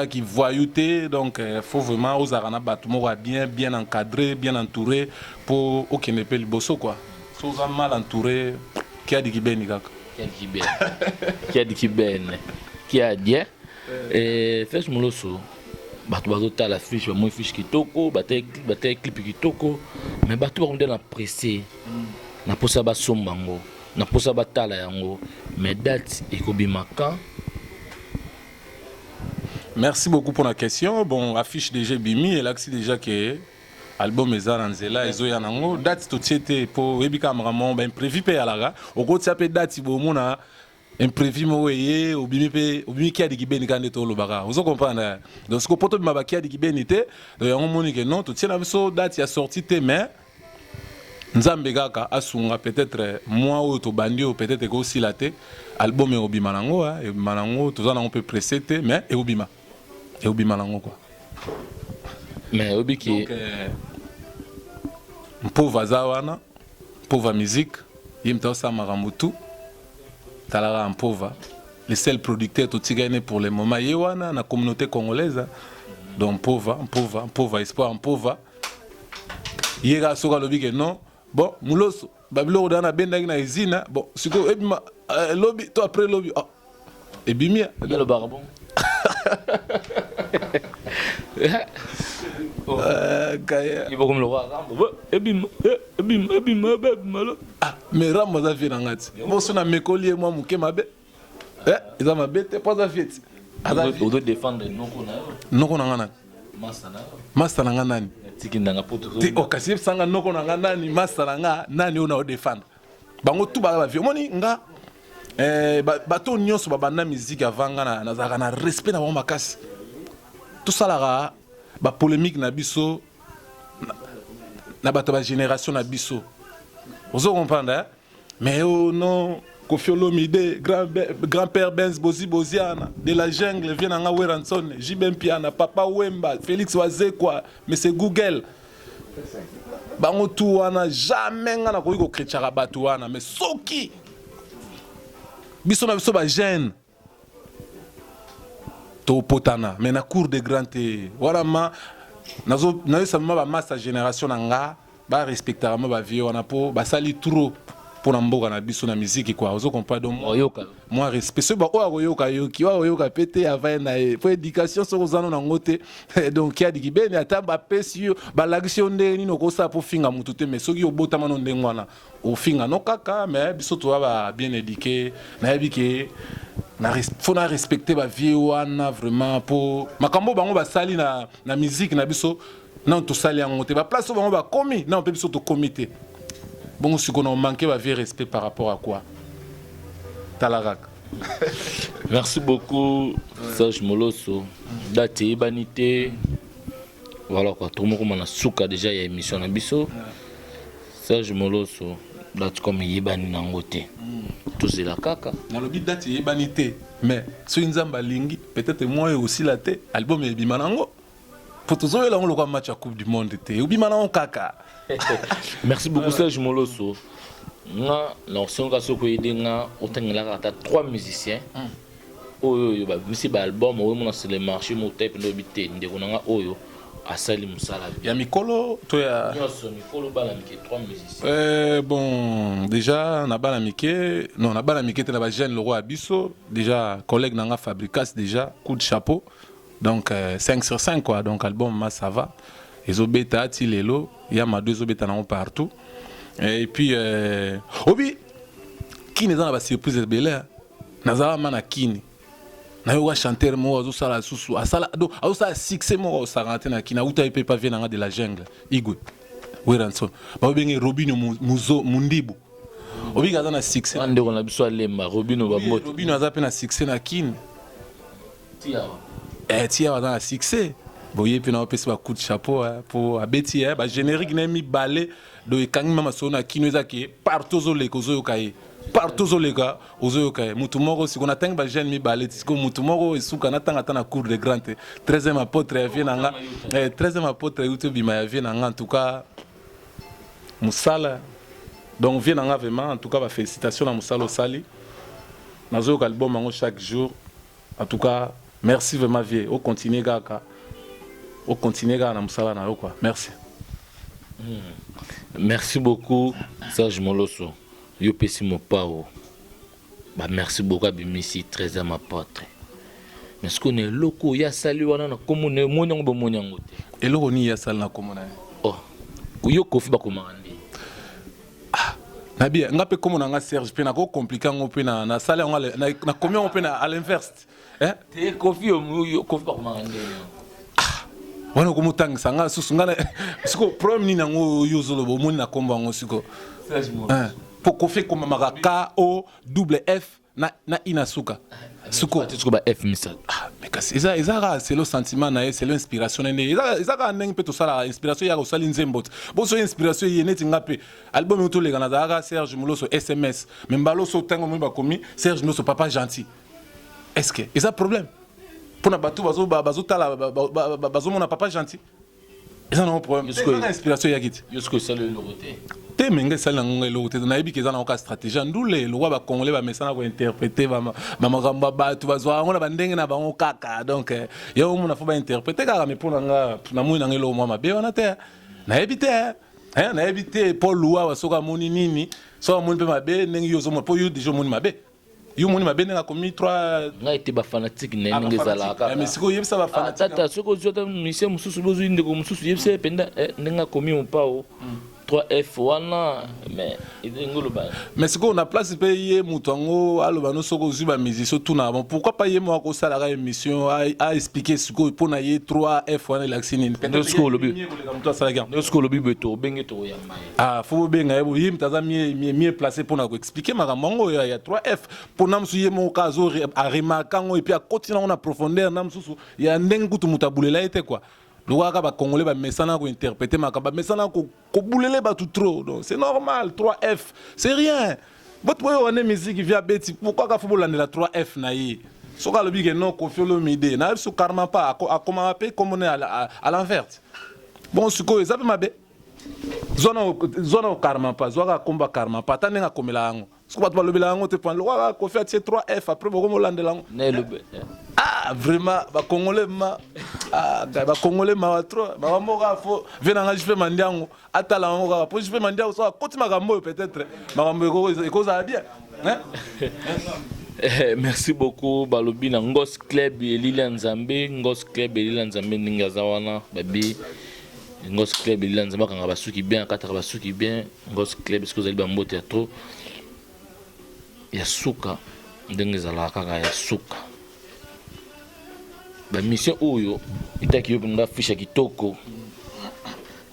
C: qui voyouté, donc il faut vraiment aux arana battements bien encadré, bien entouré pour aucun épée le bosso quoi. Si vous êtes mal entouré, qui a dit qui ben
B: qui a dit qui ben qui a dit et fais mon loso bato ta la fiche moi fiche qui toko baté clip qui toko mais bato on la pressé na posa ba sombango na posa batala yango mais date ekobimaka.
C: Merci beaucoup pour la question. Bon affiche déjà bimi et là c'est déjà que album ezala nzela ezoya nango date to tiete pour ebika vraiment ben prévu pe alaga au côté ça peut date bo mona imprévu mo weye obimi ki adiki beni kande to lobaka vous comprenez donc ce que poto bima ki adiki beni te donc yango moni que non to tiena biso date ya sortie te mais nzambe kaka asunga peut-être moi ou to bandi ou peut-être que aussi la te album ebima nango ebima nango to zana on peut presser te mais ebima nango quoi
B: mais obiki
C: pauvre zawana pauvre musique yimta sa maramutu talara en pauvre les seuls producteurs to tigane pour le moment yewana na communauté congolaise donc pauvre espoir en pauvre yega soka lobi que non bon muloso babilo dana benda na izina bon siko ebima lobby to après lobby ebimia
B: le barbon
C: kaya
B: il va comme le roi ebima
C: mais ramo za vina ngati mo sona mekoli moi muke mabe eza mabe te pas za fieti
B: on doit défendre
C: noko na ngana masta na ngana nani
B: tikindanga poto
C: ti okasi sanga noko na ngana nani masta na nga nani ona o défendre bango tout ba vie moni nga bato nyonso babanda musique avanga na zaka na respect na bango makasi tout ça là ba polémique na biso na bato ba génération na biso vous comprenez Mais oh non, Koffi Olomide, grand-père Benz Bozi Boziana, de la jungle, vient en Weranson, Jibem Piana, Papa Wemba, Félix Wazekwa, mais c'est Google. Bango tout wana jamais ngana ko chrétien batu wana mais soki biso na biso ba jeune to potana mais na cour de grand te wala ma nazo sama ba master génération nga ba respecter ma ba vie wana po ba sali trop pour mboka na biso na musique quoi ozo comprendre donc moi respect ce ba o yoka yoki wa yoka pété avant na pour éducation so kozano na ngote donc ya dikibene ata ba pesio ba l'action ndeni no ko sa pour finga mutu te mais soki obota mano ndengwana o finga no kaka mais biso to ba bien éduqué na yebike na faut na respecter ba vie wana vraiment pour makambo bango ba sali na musique na biso non to sali ngote ba place bango ba komi non pe biso to comité. Bon, ce qu'on a manqué, va vie respect par rapport à quoi? Talarak.
B: Merci beaucoup, Serge Moloso. Date Ibanité. Voilà quoi, tout le monde a souka déjà, il y a émission à Bisso. Serge Moloso, date comme Yébani Nangote. Tout c'est la caca.
C: Dans le but date Yébanité. Mais, si nous avons lingi, peut-être moi aussi la tête, album est Bimanango. Pour tous ceux qui ont le match à Coupe du Monde, ou Bimanango caca.
B: Merci beaucoup Serge Moloso. Nga na songa soko yedenga otangela kata 3 musiciens. Oyo ba misi ba album oyo mona sur le marché mo type no bité ndeko nanga oyo asali musala.
C: Ya mikolo to ya
B: Nyoso mikolo bala mike 3 musiciens.
C: Bon déjà na bala mike non na bala mike te na ba jeune le roi Abisso déjà collègue nanga Fabricas déjà coup de chapeau. Donc 5 sur 5 quoi donc album ma ça va. Ezobeta Tilelo, il y a ma deux obeta partout. Et puis obi qui n'est dans la surprise de Belair. Nazara mana kini. Na yo chanteur mo azo sala susu, asala do, azo sala succès mo sarante na kina uta ipe pa vient de la jungle. Igwe. Weranson. Ba bengi Robino Muzo Mundibu. Obi gaza na succès.
B: Ande on a biso lemba Robino ba moto.
C: Robino aza pe na succès na kini. Tia dans la succès. Boye puis na opesi ba coup de chapeau pour abeti ba générique na mi balé do ekangi mama sona kino ezaki partout zo leko zo yokai partout zo leka ozo yokai mutu moko si kona tanga ba jeune mi balé siko mutu moko esuka na tanga tana cour de grand 13e apôtre ya vie nanga 13e apôtre YouTube ma vie nanga en tout cas musala donc vie nanga vraiment en tout cas ba félicitations à musala osali nazo yoka album mango chaque jour en tout cas merci vraiment vie au continuer gaka au continuer à Moussala na quoi. Merci.
B: Merci beaucoup Serge Moloso. Yo pesi mo pao. Bah merci beaucoup à Bimisi 13e apôtre. Mais ce qu'on est loko ya sali wana na commune monyango bo monyango te.
C: Et loko ni ya sali na commune.
B: Oh. Yo kofi ba komande.
C: Ah. Na bien, ngape commune nga Serge pe na ko compliqué ngo pe na sali na combien on pe na à l'inverse. Hein?
B: Te kofi yo kofi ba komande.
C: Wana ko mutang sanga susungana siko problem ni nango yozolo bo moni na komba ngo siko pour ko fait comme maraka o double F na inasuka siko
B: tu ba F misal
C: mais kasi eza c'est le sentiment na c'est l'inspiration ne eza ka ndenge pe to sala inspiration ya ko sala nzembo bo so inspiration ye neti ngape album to le kana za Serge Moloso SMS membalo so tango mo ba komi Serge Moloso papa gentil est-ce que eza problème pour na batu bazo tala bazo mona papa gentil eza na problème est-ce que inspiration ya kiti
B: est-ce que ça le logoté
C: te menga sala ngwe logoté na yebi ke za na ka stratégie ndule lo ba congolais ba mesana ko interpréter ba magamba batu bazo ngona bandenge na bango kaka donc yo mona fo ba interpréter kaka mais pour nga na mona ngelo mo mabe wana te na yebi te na yebi te Paul Lua wasoka moni nini so moni pe mabe ndenge yo zo mo po yo déjà moni mabe yo moni mabene na komi 3
B: nga été ba fanatique na ngezala ka
C: mais siko yebisa ba fanatique
B: tata soko zota mission mususu bozo inde ko mususu yebisa penda nenga komi on pao 3F wana mais ngolo ba
C: mais siko on a place pe ye mutango aloba no soko zuba musicien tout na bon pourquoi pas ye mo ko sala ka émission a expliquer siko pour na ye 3F wana l'accine
B: peut-être siko lobi siko lobi beto bengi to ya mai
C: faut benga yebo yim taza mieux placé pour na ko expliquer makambo ya 3F pour nam su ye mo kazo a remarquer ngo et puis à continuer on a profondeur nam susu ya ndenge kutu mutabulela ete quoi le waka ba congolais ba mesana ko interpréter makamba mesana ko boulele ba tout trop donc c'est normal 3F c'est rien Boto boyo wane musique via beti pourquoi ka faut la 3F na yi. Soka lobi que non Koffi Olomide na su karma pas a comment appeler comme on est à l'envers. Bon suko ça peut mabe. Zona o karma pas, zoka komba karma pas tanenga komela yango. Soka bato balobi yango te pan lo Koffi a 3F après boko lande lango. Ah vraiment ba congolais ma ba congolais ma trop ba moka fo venanga je fais mandiango atala ngo po je fais mandiango so kotima kambo peut-être makambo eko za bien hein.
B: Merci beaucoup balobi na Ngos Club Elila Nzambe Ngos Club Elila Nzambe ningaza wana babi Ngos Club Elila Nzambe kanga basuki bien kataka basuki bien Ngos Club parce que vous allez bambo théâtre ya suka ndenge zala kaka ya suka ba mission oyo itaki yobu nga ficha kitoko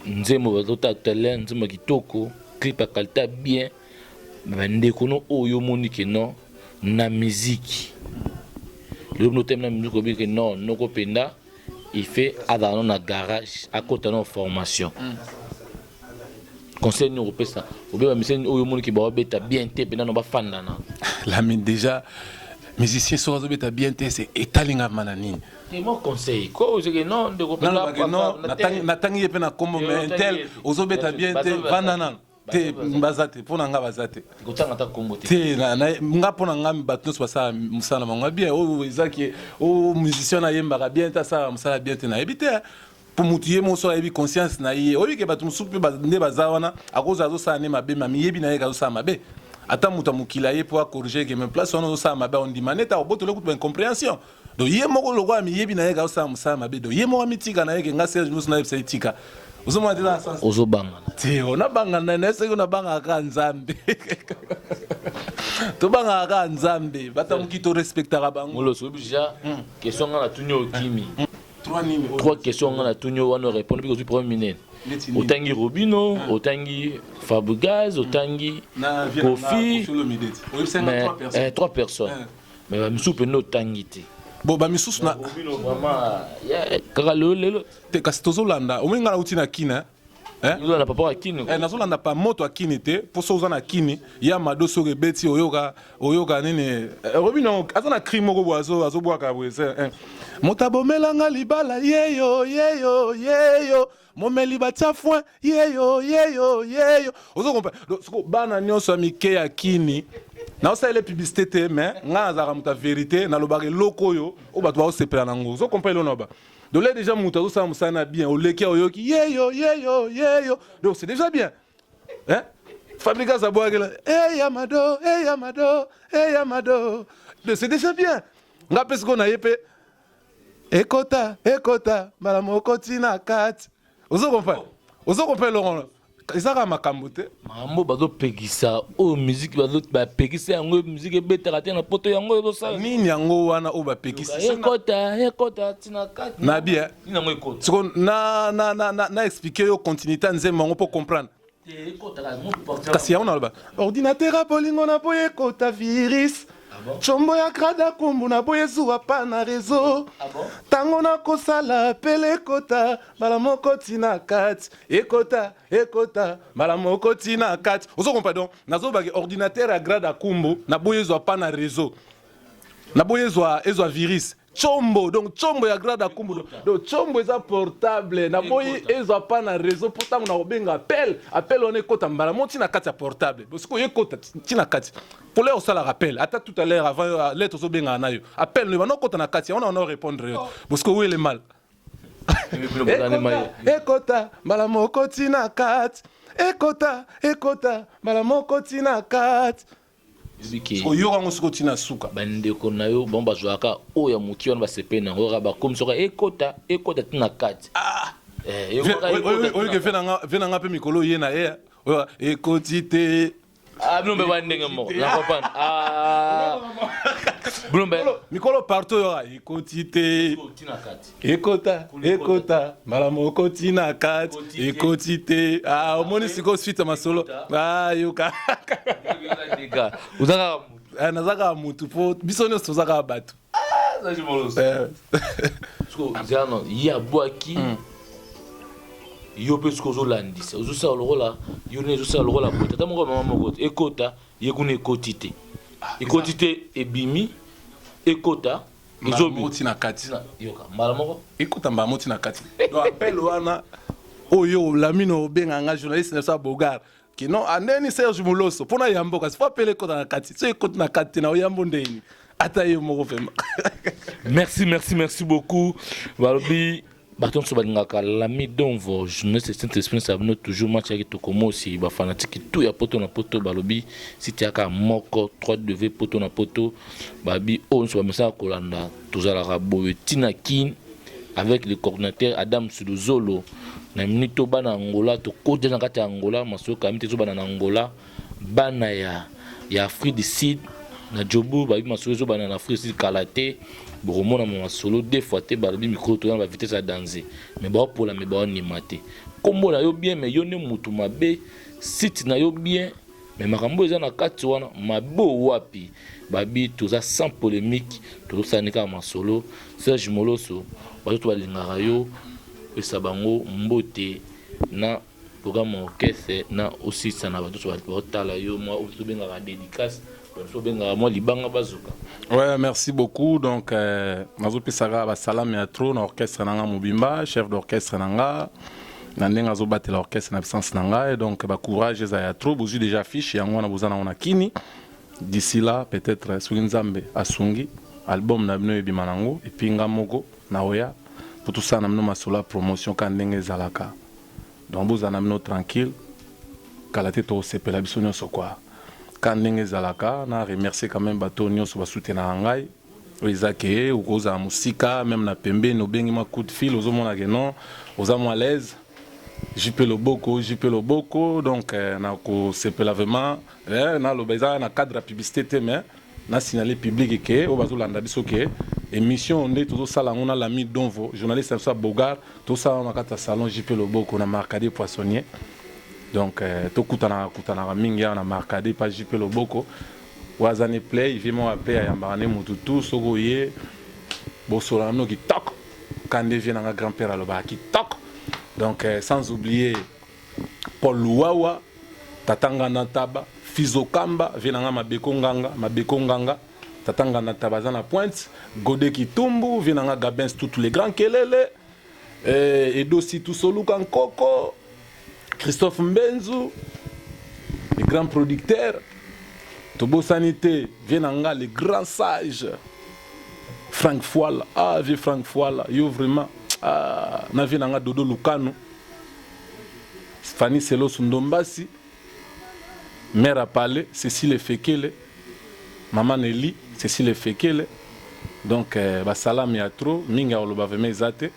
B: nzemo bazota talent nzemo kitoko clip à qualité bien ba ndeko no oyo monike non na musique le no thème na musique obi que non noko penda il fait adano na garage à côté de formation conseil nous repère ça obi ba mission oyo monike ba beta bien te penda no ba fandana
C: la mais déjà musicien so beta bien te c'est etalinga manani.
B: Et mon conseil, quoi, c'est que non, de
C: non, natangi yepe na kombo mais tel ozobeta bien te vanana te mbazate pona nga bazate.
B: Gotanga ta kombo te.
C: Te na nga pona nga batno so sa musala manga bien o ezaki o musicien na yemba bien ta sa musala bien te na ebite pour mutiye mo so ebi conscience na ye obi ke batu musupe ne bazawana akoza zo sa ne mabe mami yebi na ye ka zo sa mabe. Ata muta mukila ye pour corriger que même place on zo sa mabe on dit maneta oboto le coup de incompréhension. Do ye moko lokwa mi yebi na ye ka sa musama be do ye mo mitika na ye ke nga Serge Moussa na yebisa itika ozoma tena sasa
B: ozobanga
C: te ona banga na nese kuna banga ka nzambe to banga ka nzambe bata mukito respectera bango
B: molo so bija question ngana tunyo kimi trois questions ngana tunyo wana répondre parce que premier minute otangi Robino otangi Fabugaz otangi Koffi mais 3 personnes mais ba misupe no tangite.
C: Bon ba misusu na
B: vraiment kaka lelo
C: te kasi tozolanda omenga na uti na kina
B: na papa akini
C: nazolanda pa moto akini te po so oza na kini ya mado soki ebeti oyoka nini Robino aza na cri moko boye azobwaka boye moto abomelanga libala yeyo momeli batia foin yeyo ozokompa soko bana nyonso ya mike ya kini na osalela publicité te mais nga nazalaka moto ya vérité nalobaka eloko oyo oyo bato baosepela nango ozokompa elona ba donc là déjà moto azosala mosala bien oleki oyoki yeyo donc c'est déjà bien hein Fabrica zabwakela Yamado donc c'est déjà bien nga pesi ko na ye pe ekota mbala moko tina kati ozokompa eloko ezaka makambo te
B: makambo bazopekisa oyo musique bapekisa yango musique ebetaka te na poto yango ezosala
C: nini yango wana oyo bapekisa
B: ekota tina kati
C: na bien
B: yango ekota
C: siko na expliquer yo continuité ya nzembo yango mpo comprendre kasi yango naloba ordinateur ya bolingo na boye ekota virus chombo ya krada kumbu na boye zuwa pa na réseau tango na kosala pele ekota mbala moko tina kati ekota mbala moko tina kati ozokompa donc nazobaki ordinateur ya grade kumbu na boye ezwa pa na réseau na boye ezwa virus chombo donc chombo ya grade kumbu donc chombo eza portable na boye ezwa pa na réseau pourtant na obenga appel on ekota mbala moko tina kati ya portable parce que ekota tina kati pour les osala rappel ata tout à l'heure avant lettre ozobenga na yo appel no banokota na kati on a répondre parce que où est le mal ekota mbala moko tina kati ekota mbala moko tina kati oyoka ngo siko tina suka
B: bandeko na yo bon bazwaka oyo ya moki wana basepe nango kaka bakomisoka ekota tina kati
C: oyoke ve nanga mpe mikolo ye na ye ekoti te
B: Blumbe bandenge mo na comprendre Blumbe
C: mikolo partout yo ekoti te ekota mbala moko tina kati ekoti te omoni siko suite masolo yoka
B: uzaka
C: nazaka mutu po biso nyonso tozaka bato
B: zano ya bwaki yo pe soki ozolandisa ozosala lokola yo ne ezosala lokola boye tata moko mama moko ekota ye kuna ekoti te ekoti te ebimi ekota
C: moti na kati
B: yoka mbala moko
C: ekota mbala moti na kati donc appel wana oyo lamino obenganga journaliste na sa bogar kino andeni Serge Moloso pona yambo kasi fa pele ekota na kati so ekota na kati na oyambo ndeni ata ye moko vraiment
B: merci beaucoup balobi baton so balingaka lami donvo jeunesse Saint-Esprit ça venait toujours match avec tokomo aussi ba fanatique tout ya poto na poto balobi si tiaka moko 3W poto na poto babi on so ba message kolanda tozala boye tina kin avec le coordinateur Adam Sudozolo na minito bana Angola to koja na kati Angola masoka mite zo bana na Angola bana ya Afrique du Sud na jobu babi masoka zo bana na Afrique du Sud kalate boromona mon solo deux fois te balobi micro to na vitesse à danser mais ba pour la mais ba nimate kombo na yo bien mais yo ne mutu mabe site na yo bien mais makambo eza na kati wana mabo wapi babi toza sans polémique to sanika ma solo Serge Moloso bato balingaka yo pesa bango mbote na programme orchestre na aussi sana bato batala yo moi aussi bengaka dédicace
C: ouais, merci beaucoup. Donc, Nazo Pisara Basalam et Atro, l'orchestre Nanga Mubimba, chef d'orchestre Nanga, Nandeng Azo Batte l'orchestre Nabsens Nanga, et donc, courage à Atro, vous avez déjà affiché, on a Kini. D'ici là, peut-être, Swinzambe, Asungi, album Nabno et Bimanango, et Pinga Mogo, Naoya, pour tout ça, Namno Masola, promotion Kandeng Zalaka. Donc, vous en amenez tranquille, Kalate to sepe la bisonio so quoi. Quand ndenge zalaka na remercier quand même bato nyonso ba soutenir ngai oizake ukoza musika même na pembe no bengi ma coup de fil ozomona que non ozamo à l'aise JP Loboko donc na ko sepela vraiment na lobeza na cadre publicité mais na signaler public que o bazolanda biso que émission nde tozo sala ngona l'ami Donvo journaliste ça Bogar to ça na kata salon JP Loboko na Marcadier Poissonnier. Donc, tout kutana mingi na marqué pas JP Loboko. Wazane play, vimo ape ya yambane mututu sogoye. Bosolano qui toc. Quand devient un grand-père aloba qui toc. Donc, sans oublier Paul Luawa, Tatanga Nataba, Fizokamba, venanga Mabekonganga, Tatanga Nataba zana pointe, Gode Kitumbu, venanga Gabens tous les grands kelele. Et dosi tout solukan Koko. Christophe Mbenzu, les grands producteurs, Tobo Sanité, Vienanga, les grands sages, Frank Fouala, vieux Frank Fouala, yo vraiment, na Vienanga Dodo Lucano, Fanny Selo Sundombasi, Mère Apale, Cécile Fekele, Maman Nelly, Cécile Fekele, donc Basalam Yatro, Minga Olobaveme Zate,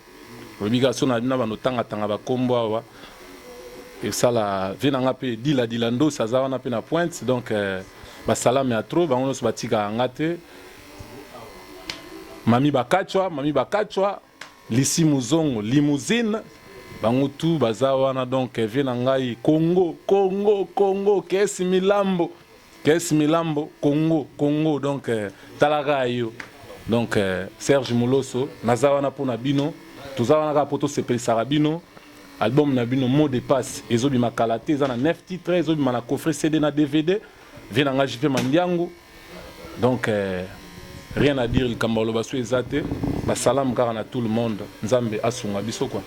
C: l'obligation na banotanga tanga bakombo awa. Et ça la venanga pe dilando ça za wana pe na pointe donc basala me atro bango so batika ngate mami bakachwa lisi muzongo limousine bango tout baza wana donc venanga Congo kesi milambo Congo donc talaga yo donc Serge Moloso naza wana pona bino toza wana ka poto sepeli sarabino album Nabino mot de passe ezobi makalate za na 9 titres ezobi na coffret CD na DVD venanga JP Mandiango donc rien à dire le kambalo basu ezate ba salam kara na tout le monde nzambe asunga biso quoi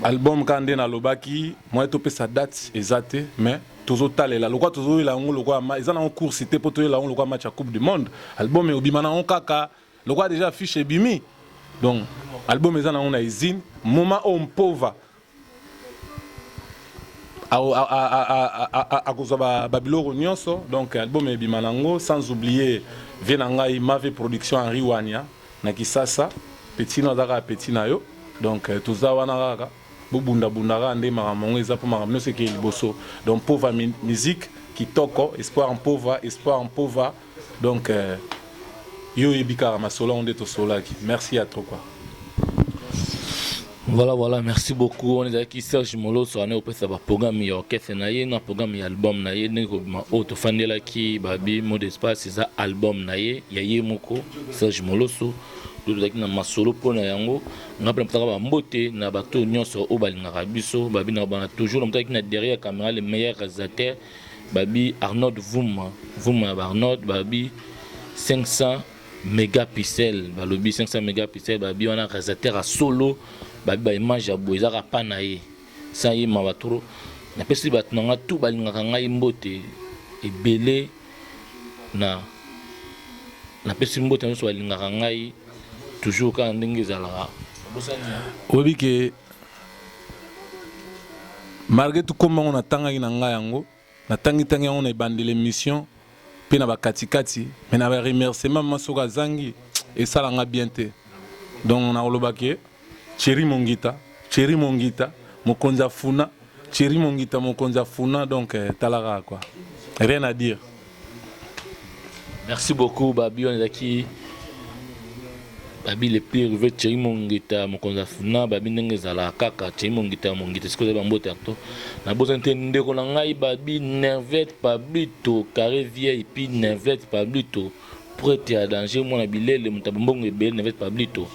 C: album kande na lobaki moi to pesa date ezate mais tozo talela lokwa tozo ila ngo lokwa ezana en cours cité poto ila ngo lokwa match à Coupe du Monde album obimana on kaka lokwa déjà affiché bimi donc album ezana on a izine moment on pauvre à cause de Babylore nyonso donc album ebimanango sans oublier venanga imave production Henri Wania na Kisasa petit na daka petit na yo donc toza wana kaka bobunda ka nde maramongo eza po maramno ce qui liboso donc pauvre musique kitoko espoir en pauvre donc yo ebika masolo onde to solaki merci à trop quoi.
B: Voilà, merci beaucoup. On est avec Serge Moloso, on est au programme orchestre naye, na programme album naye, neko ma auto fandela ki babi mot d'espace c'est ça album naye, yaye moko Serge Moloso tozalaki na masolo mpona yango nga mpe napesaka bambote na bato nyonso oyo balingaka biso babi na bana toujours na motalaki na derrière caméra le meilleur réalisateur babi Arnold Vuma ya Arnold babi 500 mégapixels balobi 500 mégapixels babi wana réalisateur a solo babi baimage ya boye ezaka pa na ye sa ye mabatoro napesi bato na nga tu balingaka ngai mbote ebele na napesi mbote nyonso balingaka ngai toujours kaka ndenge ezalaka
C: oyebi ke malgré tout komango natangaki na ngai yango natangitangi yango na ebandela émission mpe na bakatikati me na baremerciement masoko azangi esalanga bien te donc nakolobaki Thierry Mongita mokonzi afuna Thierry Mongita mokonzi afuna donc talaka quoi rien à dire.
B: Merci beaucoup babi on ezaki babi le plus rivé Thierry Mongita mokonzi afuna babi ndenge ezalaka kaka Thierry Mongita sikoyo bambote arto na boza nte ndeko na ngai babi Nervette Pablito carré vieille puis Nervette Pablito prêtre à danger mwana bilele mutabongo ebele Nervette Pablito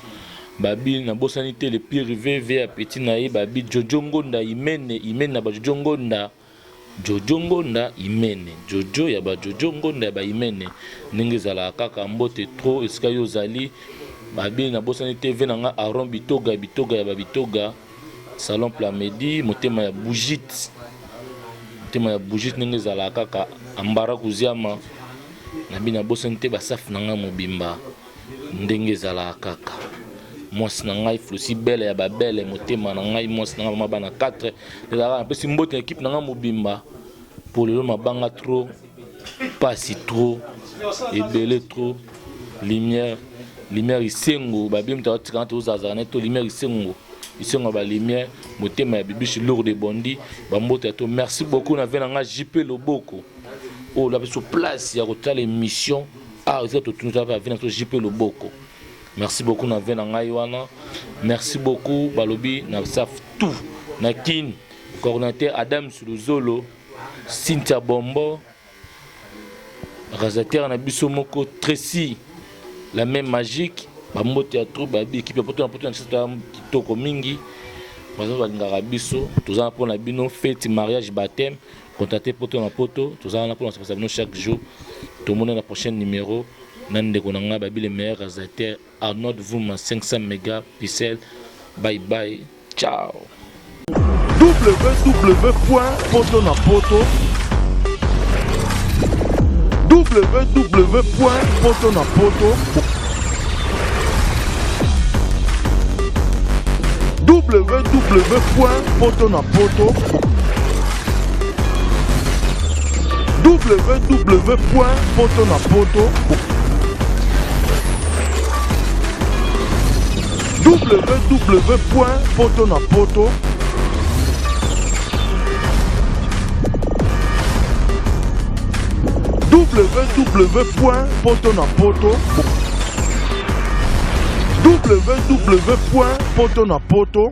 B: babi na bosani te le plus rivé ve petit na ye babi Jojo Ngonda imene na ba Jojo Ngonda imene Jojo ya ba Jojo Ngonda ya ba imene ndenge ezalaka kaka mbote trop esika yo zali babi na bosani te ve nanga Aron Bitoga ya ba Bitoga salon Plamedi motema ya Bougite ndenge ezalaka kaka ambara kuziama nabi na bosani te basafu nanga mobimba ndenge ezalaka kaka mwasi na ngai Flosi bele ya babele motema na ngai mwasi na ngai mabana 4 ezalaka mpesi mbote na ekipe na ngai mobimba pour lelo mabanga trop pasi trop ebele trop lumière isengo babi mta otikana te ozaza na to lumière isengo ba lumière motema ya bibishi lourde bondi bambote ya to merci beaucoup na vena nga JP Loboko la beso place ya kotala émission ça to tunu ta vena to JP Loboko. Merci beaucoup na vena ngai wana merci beaucoup balobi na saf tout na kin coordinateur Adam Suluzolo Cynthia Bombo réalisateur na biso moko Tracy la même magique bambote ya trop babi équipe poto na kitoko mingi bazo balingaka biso tozana mpona bino fête mariage baptême contacter poto na poto tozana mpona ça bino chaque jour tout le monde na prochain numéro nandeko na nga babi le meilleur réalisateur Arnold Vuma 500 mégapixels bye bye ciao
A: www.potonapoto www.potonapoto www.potonapoto www.potonapoto www.potonapoto www.potonapoto